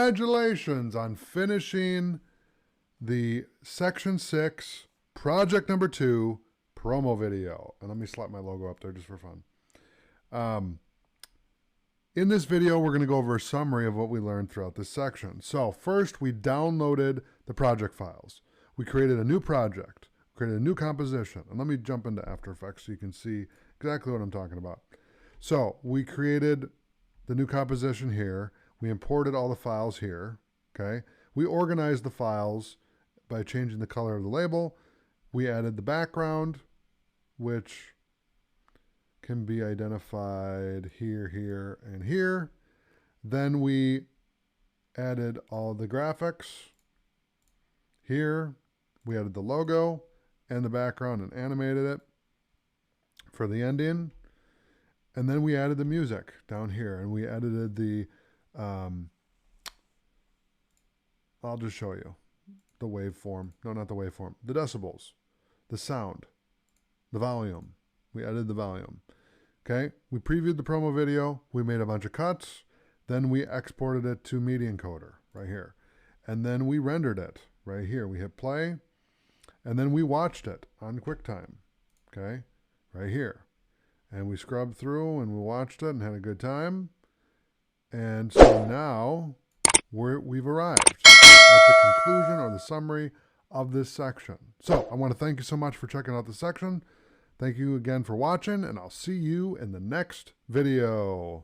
congratulations on finishing the Section 6, Project number 2, promo video. And let me slap my logo up there just for fun. In this video, we're going to go over a summary of what we learned throughout this section. So first, we downloaded the project files. We created a new project, created a new composition. And let me jump into AfterEffects so you can see exactly what I'm talking about. So we created the new composition here. We imported all the files here. Okay. We organized the files by changing the color of the label. We added the background, which can be identified here, here, and here. Then we added all the graphics here. We added the logo and the background and animated it for the ending. And then we added the music down here, and we edited the, I'll just show you the waveform. No, not the waveform. The decibels, the sound, the volume. We edited the volume. Okay, we previewed the promo video. We made a bunch of cuts. Then we exported it to Media Encoder right here. And then we rendered it right here. We hit play. And then we watched it on QuickTime. Okay, right here. And we scrubbed through and we watched it and had a good time. And so now we've arrived at the conclusion or the summary of this section. So I want to thank you so much for checking out the section. Thank you again for watching, and I'll see you in the next video.